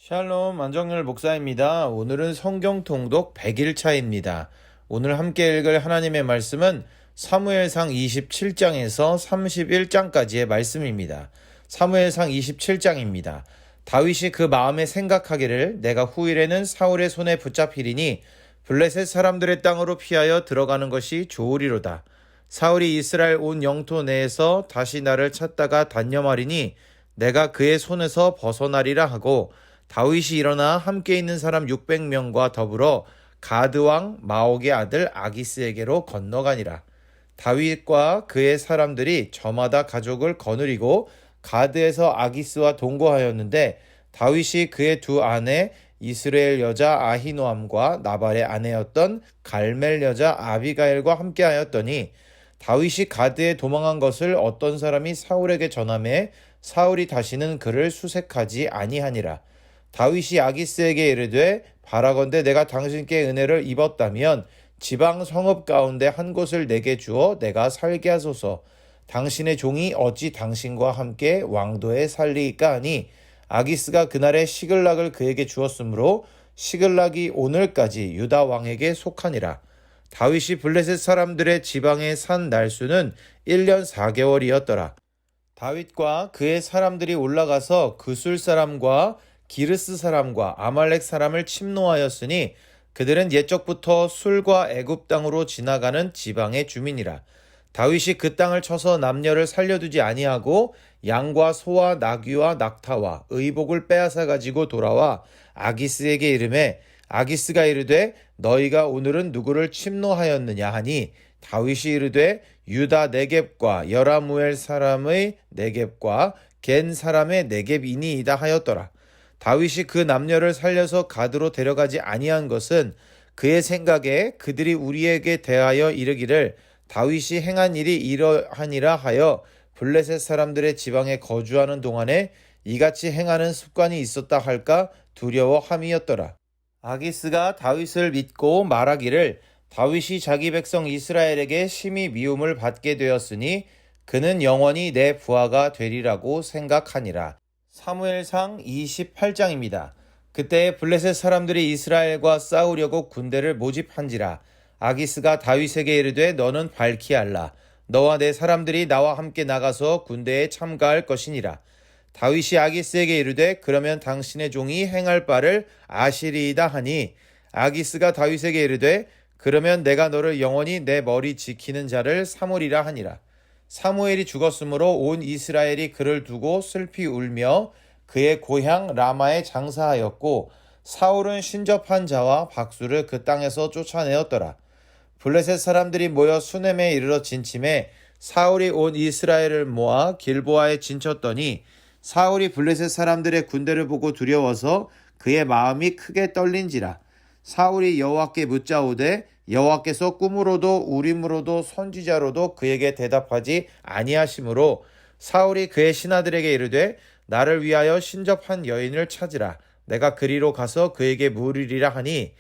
샬롬 안정열 목사입니다. 오늘은 성경 통독 100일차입니다. 오늘 함께 읽을 하나님의 말씀은 사무엘상 27장에서 31장까지의 말씀입니다. 사무엘상 27장입니다. 다윗이 그 마음에 생각하기를 내가 후일에는 사울의 손에 붙잡히리니 블레셋 사람들의 땅으로 피하여 들어가는 것이 좋으리로다. 사울이 이스라엘 온 영토 내에서 다시 나를 찾다가 단념하리니 내가 그의 손에서 벗어나리라 하고 다윗이 일어나 함께 있는 사람 600명과 더불어 가드왕 마옥의 아들 아기스에게로 건너가니라. 다윗과 그의 사람들이 저마다 가족을 거느리고 가드에서 아기스와 동거하였는데 다윗이 그의 두 아내 이스라엘 여자 아히노암과 나발의 아내였던 갈멜 여자 아비가일과 함께하였더니 다윗이 가드에 도망한 것을 어떤 사람이 사울에게 전하매 사울이 다시는 그를 수색하지 아니하니라. 다윗이 아기스에게 이르되 바라건대 내가 당신께 은혜를 입었다면 지방 성읍 가운데 한 곳을 내게 주어 내가 살게 하소서. 당신의 종이 어찌 당신과 함께 왕도에 살리이까 하니 아기스가 그날에 시글락을 그에게 주었으므로 시글락이 오늘까지 유다 왕에게 속하니라. 다윗이 블레셋 사람들의 지방에 산 날수는 1년 4개월이었더라. 다윗과 그의 사람들이 올라가서 그술 사람과 기르스 사람과 아말렉 사람을 침노하였으니 그들은 옛적부터 술과 애굽 땅으로 지나가는 지방의 주민이라. 다윗이 그 땅을 쳐서 남녀를 살려두지 아니하고 양과 소와 나귀와 낙타와 의복을 빼앗아 가지고 돌아와 아기스에게 이르매 아기스가 이르되 너희가 오늘은 누구를 침노하였느냐 하니 다윗이 이르되 유다 네겝과 여라무엘 사람의 네겝과 겐 사람의 네겝이니이다 하였더라. 다윗이 그 남녀를 살려서 가드로 데려가지 아니한 것은 그의 생각에 그들이 우리에게 대하여 이르기를 다윗이 행한 일이 이러하니라 하여 블레셋 사람들의 지방에 거주하는 동안에 이같이 행하는 습관이 있었다 할까 두려워함이었더라. 아기스가 다윗을 믿고 말하기를 다윗이 자기 백성 이스라엘에게 심히 미움을 받게 되었으니 그는 영원히 내 부하가 되리라고 생각하니라. 사무엘상 28장입니다. 그때 블레셋 사람들이 이스라엘과 싸우려고 군대를 모집한지라. 아기스가 다윗에게 이르되 너는 밝히 알라. 너와 내 사람들이 나와 함께 나가서 군대에 참가할 것이니라. 다윗이 아기스에게 이르되 그러면 당신의 종이 행할 바를 아시리이다 하니 아기스가 다윗에게 이르되 그러면 내가 너를 영원히 내 머리 지키는 자를 삼으리라 하니라. 사무엘이 죽었으므로 온 이스라엘이 그를 두고 슬피 울며 그의 고향 라마에 장사하였고 사울은 신접한 자와 박수를 그 땅에서 쫓아내었더라. 블레셋 사람들이 모여 수넴에 이르러 진침해 사울이 온 이스라엘을 모아 길보아에 진쳤더니 사울이 블레셋 사람들의 군대를 보고 두려워서 그의 마음이 크게 떨린지라. 사울이 여호와께 묻자오되 여호와께서 꿈으로도 우림으로도 선지자로도 그에게 대답하지 아니하시므로 사울이 그의 신하들에게 이르되 나를 위하여 신접한 여인을 찾으라. 내가 그리로 가서 그에게 물으리라 하니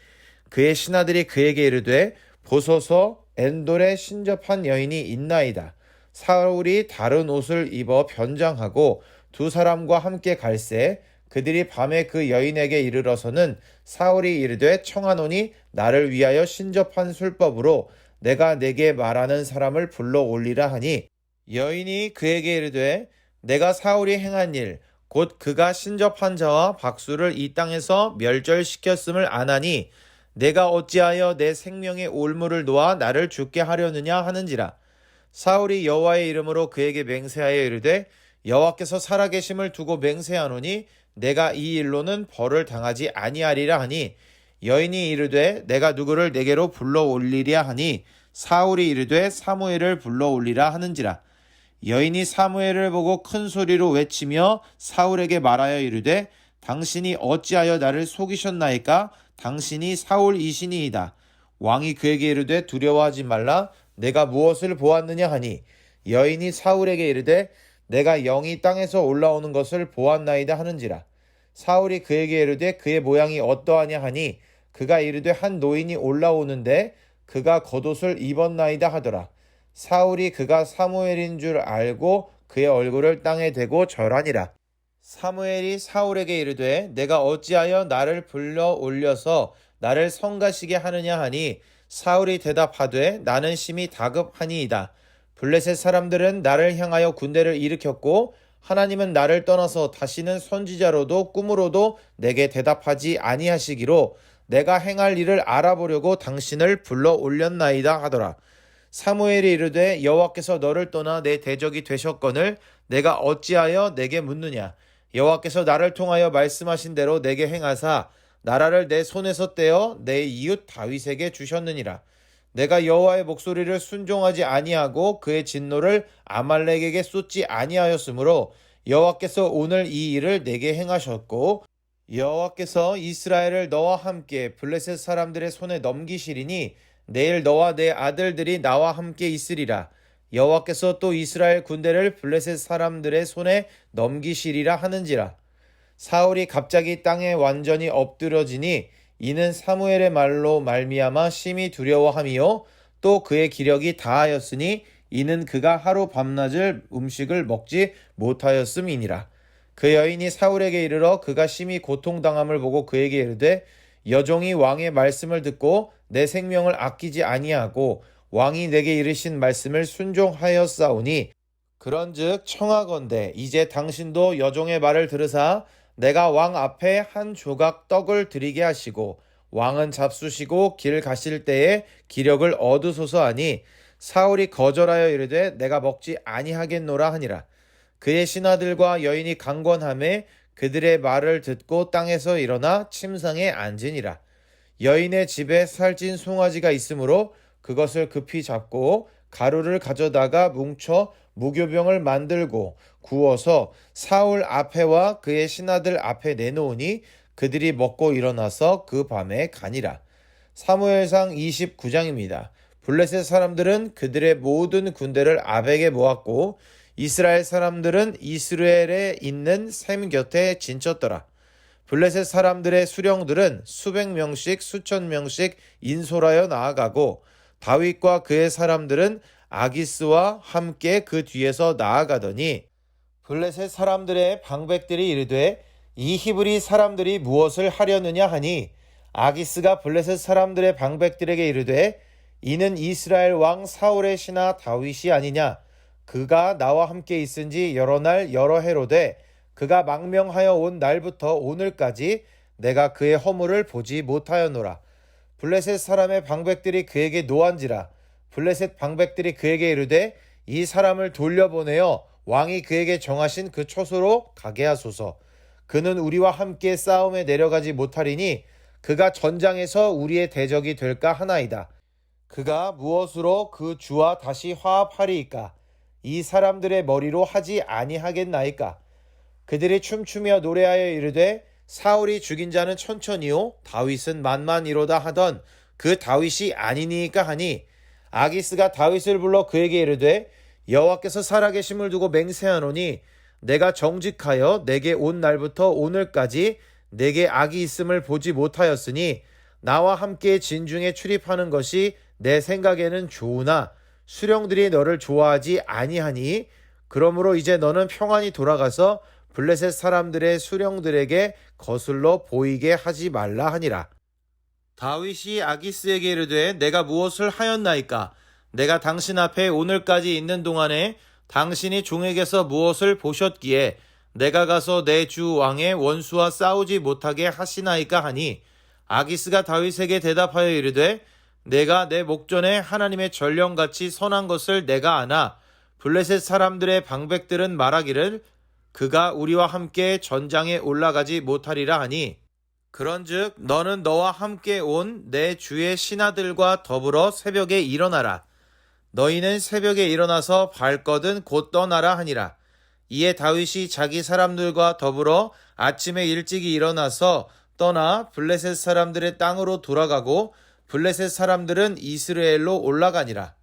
그의 신하들이 그에게 이르되 보소서 엔돌에 신접한 여인이 있나이다. 사울이 다른 옷을 입어 변장하고 두 사람과 함께 갈새 그들이 밤에 그 여인에게 이르러서는 사울이 이르되 청하노니 나를 위하여 신접한 술법으로 내가 내게 말하는 사람을 불러 올리라 하니 여인이 그에게 이르되 내가 사울이 행한 일 곧 그가 신접한 자와 박수를 이 땅에서 멸절시켰음을 아나니 내가 어찌하여 내 생명의 올무를 놓아 나를 죽게 하려느냐 하는지라. 사울이 여호와의 이름으로 그에게 맹세하여 이르되 여호와께서 살아계심을 두고 맹세하노니 내가 이 일로는 벌을 당하지 아니하리라 하니 여인이 이르되 내가 누구를 내게로 불러 올리랴 하니 사울이 이르되 사무엘을 불러 올리라 하는지라. 여인이 사무엘을 보고 큰 소리로 외치며 사울에게 말하여 이르되 당신이 어찌하여 나를 속이셨나이까? 당신이 사울이시니이다. 왕이 그에게 이르되 두려워하지 말라. 내가 무엇을 보았느냐 하니 여인이 사울에게 이르되 내가 영이 땅에서 올라오는 것을 보았나이다 하는지라. 사울이 그에게 이르되 그의 모양이 어떠하냐 하니 그가 이르되 한 노인이 올라오는데 그가 겉옷을 입었나이다 하더라. 사울이 그가 사무엘인 줄 알고 그의 얼굴을 땅에 대고 절하니라. 사무엘이 사울에게 이르되 내가 어찌하여 나를 불러 올려서 나를 성가시게 하느냐 하니 사울이 대답하되 나는 심히 다급하니이다. 블레셋 사람들은 나를 향하여 군대를 일으켰고 하나님은 나를 떠나서 다시는 선지자로도 꿈으로도 내게 대답하지 아니하시기로 내가 행할 일을 알아보려고 당신을 불러 올렸나이다 하더라. 사무엘이 이르되 여호와께서 너를 떠나 내 대적이 되셨거늘 내가 어찌하여 내게 묻느냐. 여호와께서 나를 통하여 말씀하신 대로 내게 행하사 나라를 내 손에서 떼어 내 이웃 다윗에게 주셨느니라. 내가 여호와의 목소리를 순종하지 아니하고 그의 진노를 아말렉에게 쏟지 아니하였으므로 여호와께서 오늘 이 일을 내게 행하셨고 여호와께서 이스라엘을 너와 함께 블레셋 사람들의 손에 넘기시리니 내일 너와 내 아들들이 나와 함께 있으리라. 여호와께서 또 이스라엘 군대를 블레셋 사람들의 손에 넘기시리라 하는지라. 사울이 갑자기 땅에 완전히 엎드러지니 이는 사무엘의 말로 말미암아 심히 두려워함이요 또 그의 기력이 다하였으니 이는 그가 하루 밤낮을 음식을 먹지 못하였음이니라. 그 여인이 사울에게 이르러 그가 심히 고통당함을 보고 그에게 이르되 여종이 왕의 말씀을 듣고 내 생명을 아끼지 아니하고 왕이 내게 이르신 말씀을 순종하였사오니 그런즉 청하건대 이제 당신도 여종의 말을 들으사 내가 왕 앞에 한 조각 떡을 드리게 하시고 왕은 잡수시고 길 가실 때에 기력을 얻으소서 하니 사울이 거절하여 이르되 내가 먹지 아니하겠노라 하니라. 그의 신하들과 여인이 강권하매 그들의 말을 듣고 땅에서 일어나 침상에 앉으니라. 여인의 집에 살찐 송아지가 있으므로 그것을 급히 잡고 가루를 가져다가 뭉쳐 무교병을 만들고 구워서 사울 앞에와 그의 신하들 앞에 내놓으니 그들이 먹고 일어나서 그 밤에 가니라. 사무엘상 29장입니다. 블레셋 사람들은 그들의 모든 군대를 아벡에 모았고 이스라엘 사람들은 이스라엘에 있는 셈 곁에 진쳤더라. 블레셋 사람들의 수령들은 수백 명씩 수천 명씩 인솔하여 나아가고 다윗과 그의 사람들은 아기스와 함께 그 뒤에서 나아가더니 블레셋 사람들의 방백들이 이르되 이 히브리 사람들이 무엇을 하려느냐 하니 아기스가 블레셋 사람들의 방백들에게 이르되 이는 이스라엘 왕 사울의 신하 다윗이 아니냐. 그가 나와 함께 있은지 여러 날 여러 해로되 그가 망명하여 온 날부터 오늘까지 내가 그의 허물을 보지 못하였노라. 블레셋 사람의 방백들이 그에게 노한지라. 블레셋 방백들이 그에게 이르되 이 사람을 돌려보내어 왕이 그에게 정하신 그 초소로 가게 하소서. 그는 우리와 함께 싸움에 내려가지 못하리니 그가 전장에서 우리의 대적이 될까 하나이다. 그가 무엇으로 그 주와 다시 화합하리이까? 이 사람들의 머리로 하지 아니하겠나이까? 그들이 춤추며 노래하여 이르되 사울이 죽인 자는 천천히요 다윗은 만만이로다 하던 그 다윗이 아니니까 하니 아기스가 다윗을 불러 그에게 이르되 여호와께서 살아계심을 두고 맹세하노니 내가 정직하여 내게 온 날부터 오늘까지 내게 악이 있음을 보지 못하였으니 나와 함께 진중에 출입하는 것이 내 생각에는 좋으나 수령들이 너를 좋아하지 아니하니 그러므로 이제 너는 평안히 돌아가서 블레셋 사람들의 수령들에게 거슬러 보이게 하지 말라 하니라. 다윗이 아기스에게 이르되 내가 무엇을 하였나이까? 내가 당신 앞에 오늘까지 있는 동안에 당신이 종에게서 무엇을 보셨기에 내가 가서 내 주 왕의 원수와 싸우지 못하게 하시나이까 하니 아기스가 다윗에게 대답하여 이르되 내가 내 목전에 하나님의 전령같이 선한 것을 내가 아나 블레셋 사람들의 방백들은 말하기를 그가 우리와 함께 전장에 올라가지 못하리라 하니 그런즉 너는 너와 함께 온 내 주의 신하들과 더불어 새벽에 일어나라. 너희는 새벽에 일어나서 발거든 곧 떠나라 하니라. 이에 다윗이 자기 사람들과 더불어 아침에 일찍이 일어나서 떠나 블레셋 사람들의 땅으로 돌아가고 블레셋 사람들은 이스라엘로 올라가니라.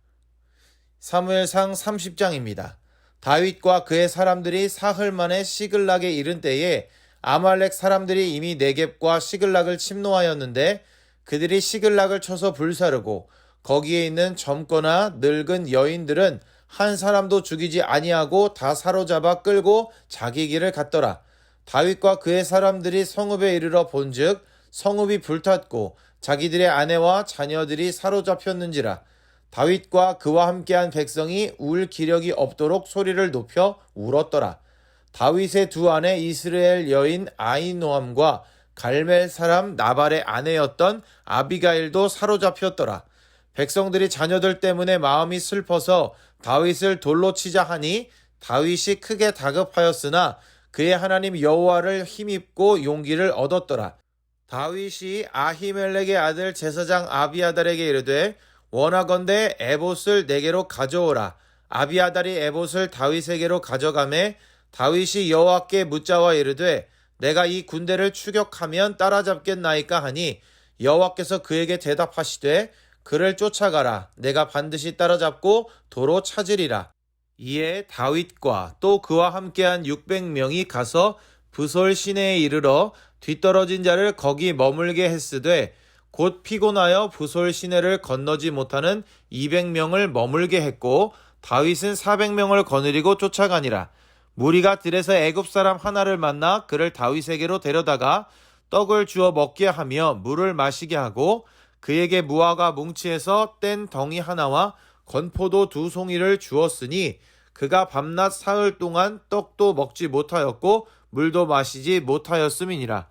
사무엘상 30장입니다. 다윗과 그의 사람들이 사흘 만에 시글락에 이른 때에 아말렉 사람들이 이미 네겝과 시글락을 침노하였는데 그들이 시글락을 쳐서 불사르고 거기에 있는 젊거나 늙은 여인들은 한 사람도 죽이지 아니하고 다 사로잡아 끌고 자기 길을 갔더라. 다윗과 그의 사람들이 성읍에 이르러 본즉 성읍이 불탔고 자기들의 아내와 자녀들이 사로잡혔는지라. 다윗과 그와 함께한 백성이 울 기력이 없도록 소리를 높여 울었더라. 다윗의 두 아내 이스라엘 여인 아히노함과 갈멜 사람 나발의 아내였던 아비가일도 사로잡혔더라. 백성들이 자녀들 때문에 마음이 슬퍼서 다윗을 돌로 치자 하니 다윗이 크게 다급하였으나 그의 하나님 여호와를 힘입고 용기를 얻었더라. 다윗이 아히멜렉의 아들 제사장 아비아달에게 이르되 원하건대 에봇을 내게로 가져오라. 아비아달이 에봇을 다윗에게로 가져가매 다윗이 여호와께 묻자와 이르되 내가 이 군대를 추격하면 따라잡겠나이까 하니 여호와께서 그에게 대답하시되 그를 쫓아가라. 내가 반드시 따라잡고 도로 찾으리라. 이에 다윗과 또 그와 함께한 600명이 가서 브솔 시내에 이르러 뒤떨어진 자를 거기 머물게 했으되 곧 피곤하여 브솔 시내를 건너지 못하는 200명을 머물게 했고 다윗은 400명을 거느리고 쫓아가니라. 무리가 들에서 애굽 사람 하나를 만나 그를 다윗에게로 데려다가 떡을 주어 먹게 하며 물을 마시게 하고 그에게 무화과 뭉치에서 뗀 덩이 하나와 건포도 2송이를 주었으니 그가 밤낮 사흘 동안 떡도 먹지 못하였고 물도 마시지 못하였음이니라.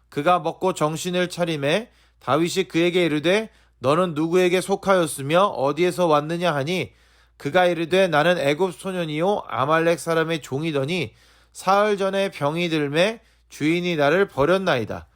그가 먹고 정신을 차리매 다윗이 그에게 이르되 너는 누구에게 속하였으며 어디에서 왔느냐 하니 그가 이르되 나는 애굽 소년이요 아말렉 사람의 종이더니 사흘 전에 병이 들매 주인이 나를 버렸나이다.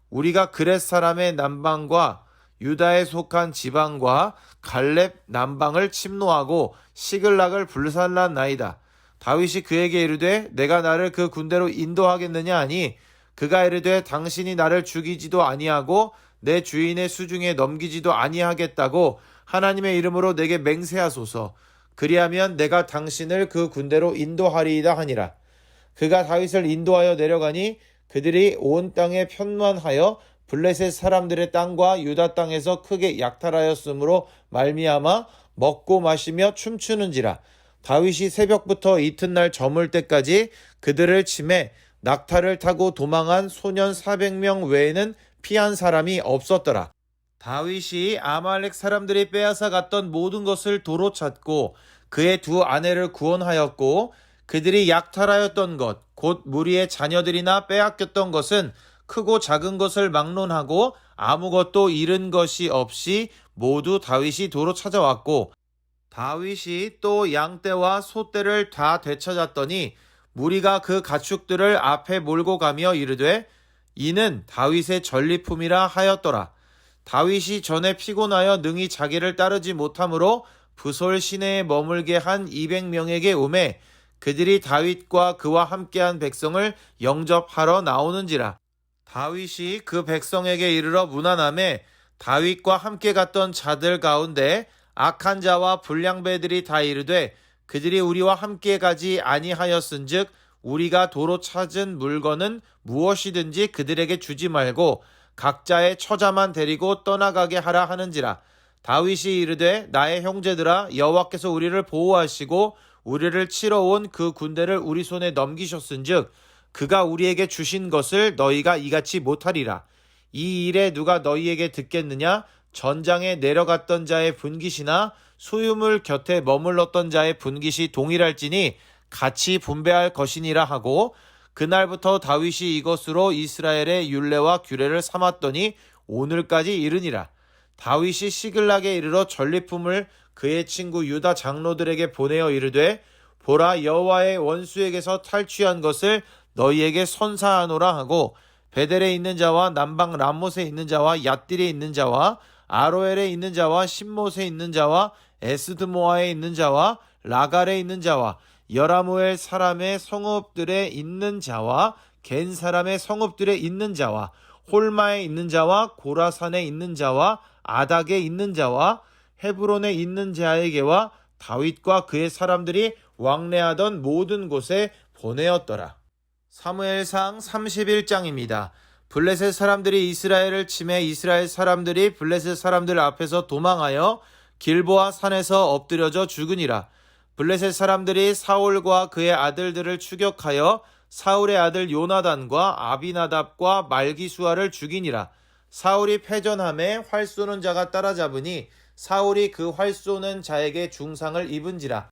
우리가 그렛 사람의 남방과 유다에 속한 지방과 갈렙 남방을 침노하고 시글락을 불살랐나이다. 다윗이 그에게 이르되 내가 나를 그 군대로 인도하겠느냐 하니 그가 이르되 당신이 나를 죽이지도 아니하고 내 주인의 수중에 넘기지도 아니하겠다고 하나님의 이름으로 내게 맹세하소서. 그리하면 내가 당신을 그 군대로 인도하리이다 하니라. 그가 다윗을 인도하여 내려가니 그들이 온 땅에 편만하여 블레셋 사람들의 땅과 유다 땅에서 크게 약탈하였으므로 말미암아 먹고 마시며 춤추는지라. 다윗이 새벽부터 이튿날 저물 때까지 그들을 치매 낙타를 타고 도망한 소년 400명 외에는 피한 사람이 없었더라. 다윗이 아말렉 사람들이 빼앗아 갔던 모든 것을 도로 찾고 그의 두 아내를 구원하였고 그들이 약탈하였던 것 곧 무리의 자녀들이나 빼앗겼던 것은 크고 작은 것을 막론하고 아무것도 잃은 것이 없이 모두 다윗이 도로 찾아왔고 다윗이 또 양떼와 소떼를 다 되찾았더니 무리가 그 가축들을 앞에 몰고 가며 이르되 이는 다윗의 전리품이라 하였더라. 다윗이 전에 피곤하여 능히 자기를 따르지 못하므로 브솔 시내에 머물게 한 200명에게 오매 그들이 다윗과 그와 함께한 백성을 영접하러 나오는지라. 다윗이 그 백성에게 이르러 문안하매 다윗과 함께 갔던 자들 가운데 악한 자와 불량배들이 다 이르되 그들이 우리와 함께 가지 아니하였은즉 우리가 도로 찾은 물건은 무엇이든지 그들에게 주지 말고 각자의 처자만 데리고 떠나가게 하라 하는지라. 다윗이 이르되 나의 형제들아 여호와께서 우리를 보호하시고 우리를 치러 온 그 군대를 우리 손에 넘기셨은즉 그가 우리에게 주신 것을 너희가 이같이 못하리라. 이 일에 누가 너희에게 듣겠느냐? 전장에 내려갔던 자의 분깃이나 소유물 곁에 머물렀던 자의 분깃이 동일할지니 같이 분배할 것이니라 하고 그날부터 다윗이 이것으로 이스라엘의 율례와 규례를 삼았더니 오늘까지 이르니라. 다윗이 시글락에 이르러 전리품을 그의 친구 유다 장로들에게 보내어 이르되 보라 여호와의 원수에게서 탈취한 것을 너희에게 선사하노라 하고 베델에 있는 자와 남방 람못에 있는 자와 얏딜에 있는 자와 아로엘에 있는 자와 신못에 있는 자와 에스드모아에 있는 자와 라갈에 있는 자와 여라무엘 사람의 성읍들에 있는 자와 겐 사람의 성읍들에 있는 자와 홀마에 있는 자와 고라산에 있는 자와 아닥에 있는 자와 헤브론에 있는 자에게와 다윗과 그의 사람들이 왕래하던 모든 곳에 보내었더라. 사무엘상 31장입니다. 블레셋 사람들이 이스라엘을 치매 이스라엘 사람들이 블레셋 사람들 앞에서 도망하여 길보아 산에서 엎드려져 죽으니라. 블레셋 사람들이 사울과 그의 아들들을 추격하여 사울의 아들 요나단과 아비나답과 말기수아를 죽이니라. 사울이 패전함에 활 쏘는 자가 따라잡으니 사울이 그 활 쏘는 자에게 중상을 입은지라.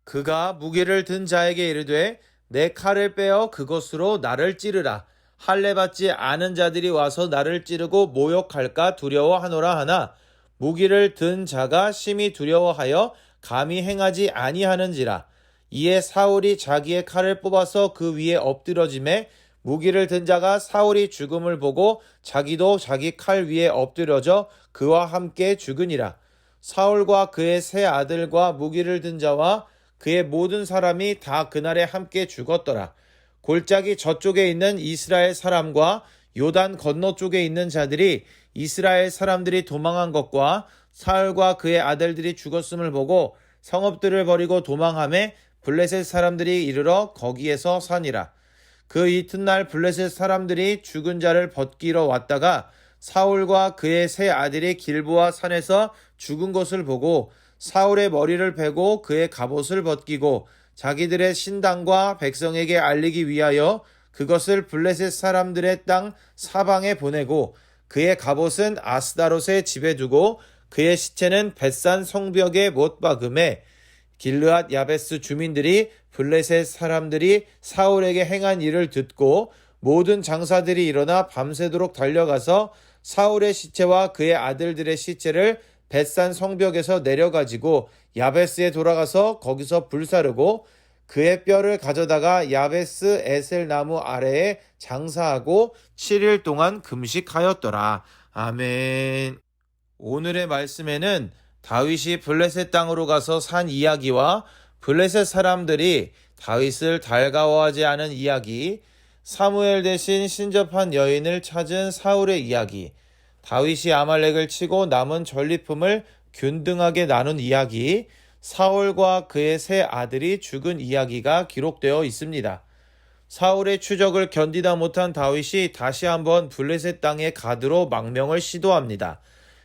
그가 무기를 든 자에게 이르되 내 칼을 빼어 그것으로 나를 찌르라. 할례 받지 않은 자들이 와서 나를 찌르고 모욕할까 두려워하노라 하나 무기를 든 자가 심히 두려워하여 감히 행하지 아니하는지라. 이에 사울이 자기의 칼을 뽑아서 그 위에 엎드러짐에 무기를 든 자가 사울이 죽음을 보고 자기도 자기 칼 위에 엎드러져 그와 함께 죽으니라. 사울과 그의 세 아들과 무기를 든 자와 그의 모든 사람이 다 그날에 함께 죽었더라. 골짜기 저쪽에 있는 이스라엘 사람과 요단 건너쪽에 있는 자들이 이스라엘 사람들이 도망한 것과 사울과 그의 아들들이 죽었음을 보고 성읍들을 버리고 도망하매 블레셋 사람들이 이르러 거기에서 사니라. 그 이튿날 블레셋 사람들이 죽은 자를 벗기러 왔다가 사울과 그의 세 아들이 길보아 산에서 죽은 것을 보고 사울의 머리를 베고 그의 갑옷을 벗기고 자기들의 신당과 백성에게 알리기 위하여 그것을 블레셋 사람들의 땅 사방에 보내고 그의 갑옷은 아스다롯의 집에 두고 그의 시체는 벳산 성벽에 못 박음에 길르앗 야베스 주민들이 블레셋 사람들이 사울에게 행한 일을 듣고 모든 장사들이 일어나 밤새도록 달려가서 사울의 시체와 그의 아들들의 시체를 벳산 성벽에서 내려가지고 야베스에 돌아가서 거기서 불사르고 그의 뼈를 가져다가 야베스 에셀 나무 아래에 장사하고 7일 동안 금식하였더라. 아멘. 오늘의 말씀에는 다윗이 블레셋 땅으로 가서 산 이야기와 블레셋 사람들이 다윗을 달가워하지 않은 이야기, 사무엘 대신 신접한 여인을 찾은 사울의 이야기, 다윗이 아말렉을 치고 남은 전리품을 균등하게 나눈 이야기, 사울과 그의 세 아들이 죽은 이야기가 기록되어 있습니다. 사울의 추적을 견디다 못한 다윗이 다시 한번 블레셋 땅에 가드로 망명을 시도합니다.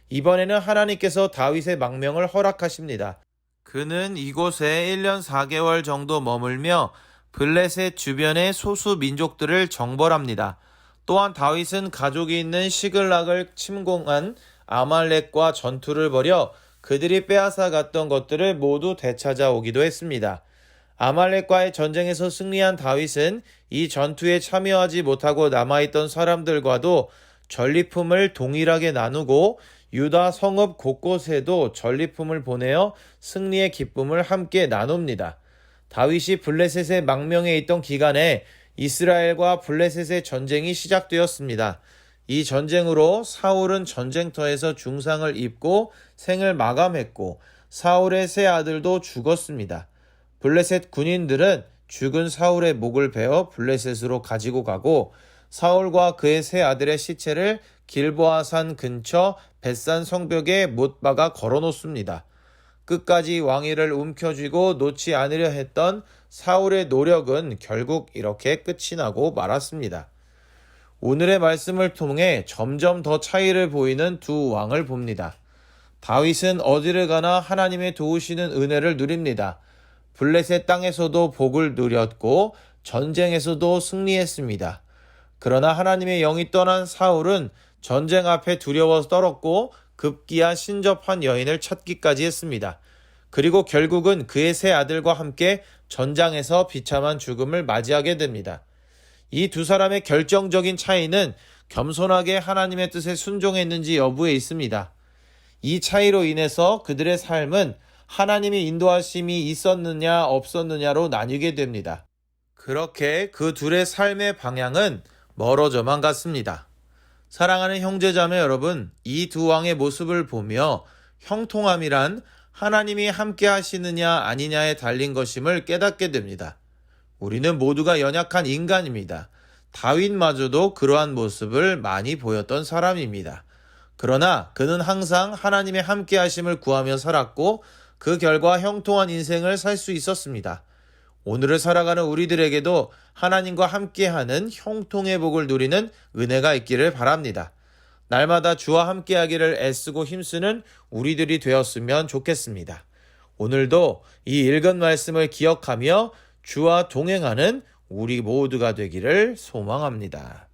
이번에는 하나님께서 다윗의 망명을 허락하십니다. 그는 이곳에 1년 4개월 정도 머물며 블레셋 주변의 소수 민족들을 정벌합니다. 또한 다윗은 가족이 있는 시글락을 침공한 아말렉과 전투를 벌여 그들이 빼앗아 갔던 것들을 모두 되찾아오기도 했습니다. 아말렉과의 전쟁에서 승리한 다윗은 이 전투에 참여하지 못하고 남아있던 사람들과도 전리품을 동일하게 나누고 유다 성읍 곳곳에도 전리품을 보내어 승리의 기쁨을 함께 나눕니다. 다윗이 블레셋의 망명에 있던 기간에 이스라엘과 블레셋의 전쟁이 시작되었습니다. 이 전쟁으로 사울은 전쟁터에서 중상을 입고 생을 마감했고 사울의 세 아들도 죽었습니다. 블레셋 군인들은 죽은 사울의 목을 베어 블레셋으로 가지고 가고 사울과 그의 세 아들의 시체를 길보아산 근처 벳산 성벽에 못 박아 걸어놓습니다. 끝까지 왕위를 움켜쥐고 놓지 않으려 했던 사울의 노력은 결국 이렇게 끝이 나고 말았습니다. 오늘의 말씀을 통해 점점 더 차이를 보이는 두 왕을 봅니다. 다윗은 어디를 가나 하나님의 도우시는 은혜를 누립니다. 블레셋 땅에서도 복을 누렸고 전쟁에서도 승리했습니다. 그러나 하나님의 영이 떠난 사울은 전쟁 앞에 두려워서 떨었고 급기야 신접한 여인을 찾기까지 했습니다. 그리고 결국은 그의 세 아들과 함께 전장에서 비참한 죽음을 맞이하게 됩니다. 이 두 사람의 결정적인 차이는 겸손하게 하나님의 뜻에 순종했는지 여부에 있습니다. 이 차이로 인해서 그들의 삶은 하나님의 인도하심이 있었느냐 없었느냐로 나뉘게 됩니다. 그렇게 그 둘의 삶의 방향은 멀어져만 갔습니다. 사랑하는 형제자매 여러분, 이 두 왕의 모습을 보며 형통함이란 하나님이 함께 하시느냐 아니냐에 달린 것임을 깨닫게 됩니다. 우리는 모두가 연약한 인간입니다. 다윗마저도 그러한 모습을 많이 보였던 사람입니다. 그러나 그는 항상 하나님의 함께 하심을 구하며 살았고 그 결과 형통한 인생을 살 수 있었습니다. 오늘을 살아가는 우리들에게도 하나님과 함께하는 형통의 복을 누리는 은혜가 있기를 바랍니다. 날마다 주와 함께하기를 애쓰고 힘쓰는 우리들이 되었으면 좋겠습니다. 오늘도 이 읽은 말씀을 기억하며 주와 동행하는 우리 모두가 되기를 소망합니다.